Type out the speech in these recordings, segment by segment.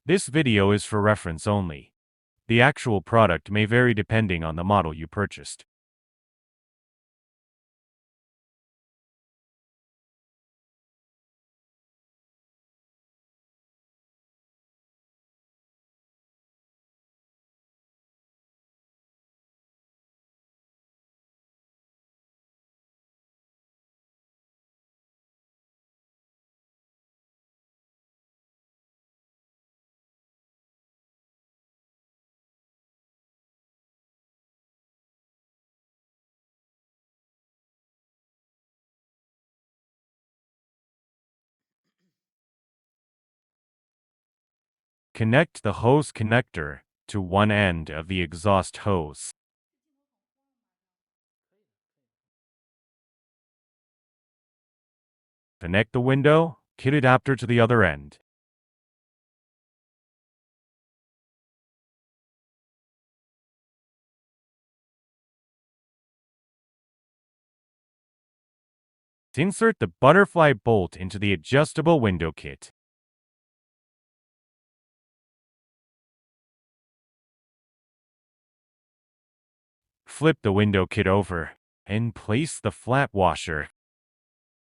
This video is for reference only. The actual product may vary depending on the model you purchased. Connect the hose connector to one end of the exhaust hose. Connect the window kit adapter to the other end. Insert the butterfly bolt into the adjustable window kit. Flip the window kit over and place the flat washer.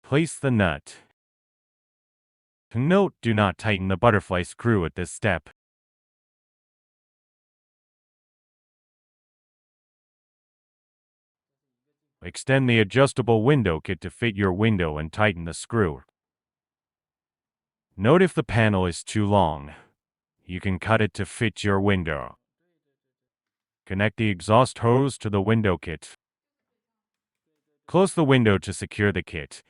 Place the nut. Note: do not tighten the butterfly screw at this step. Extend the adjustable window kit to fit your window and tighten the screw. Note: if the panel is too long, you can cut it to fit your window. Connect the exhaust hose to the window kit. Close the window to secure the kit.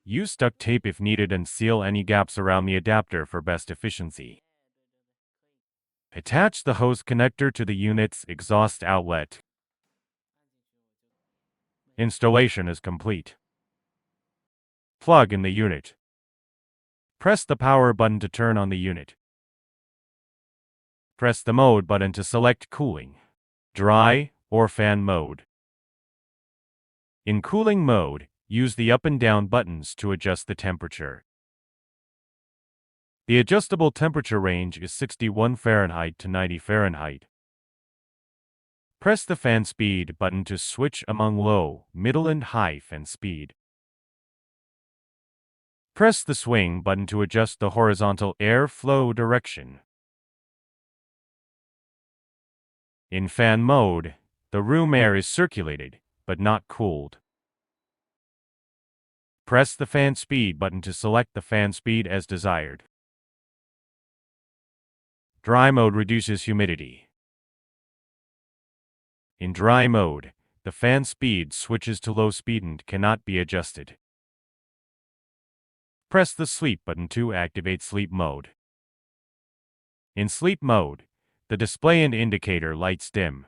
Use duct tape if needed and seal any gaps around the adapter for best efficiency. Attach the hose connector to the unit's exhaust outlet. Installation is complete. Plug in the unit. Press the power button to turn on the unit. Press the mode button to select cooling, dry, or fan mode. In cooling mode, use the up and down buttons to adjust the temperature. The adjustable temperature range is 61 Fahrenheit to 90 Fahrenheit. Press the fan speed button to switch among low, middle, and high fan speed. Press the swing button to adjust the horizontal air flow direction. In fan mode, the room air is circulated, but not cooled. Press the fan speed button to select the fan speed as desired. Dry mode reduces humidity. In dry mode, the fan speed switches to low speed and cannot be adjusted. Press the sleep button to activate sleep mode. In sleep mode, the display and indicator lights dim.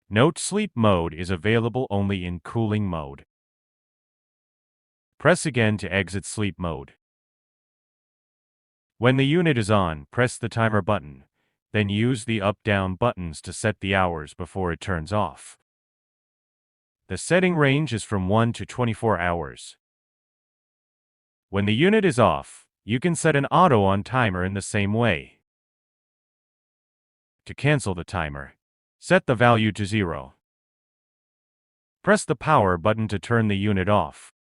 Note: sleep mode is available only in cooling mode. Press again to exit sleep mode. When the unit is on, press the timer button, then use the up-down buttons to set the hours before it turns off. The setting range is from 1 to 24 hours. When the unit is off, you can set an auto-on timer in the same way. To cancel the timer, set the value to 0. Press the power button to turn the unit off.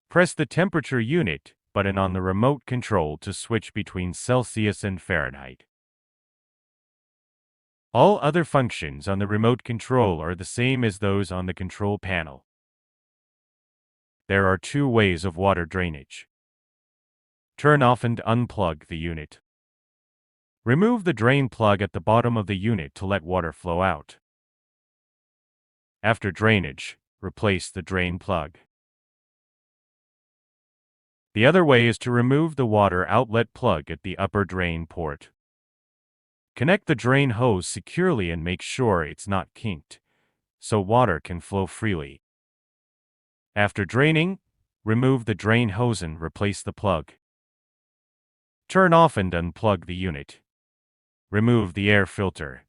Press the temperature unit button on the remote control to switch between Celsius and Fahrenheit. All other functions on the remote control are the same as those on the control panel. There are two ways of water drainage. Turn off and unplug the unit. Remove the drain plug at the bottom of the unit to let water flow out. After drainage, replace the drain plug. The other way is to remove the water outlet plug at the upper drain port. Connect the drain hose securely and make sure it's not kinked, so water can flow freely. After draining, remove the drain hose and replace the plug. Turn off and unplug the unit. Remove the air filter.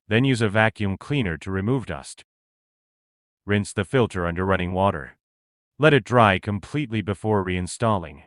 Then use a vacuum cleaner to remove dust. Rinse the filter under running water. Let it dry completely before reinstalling.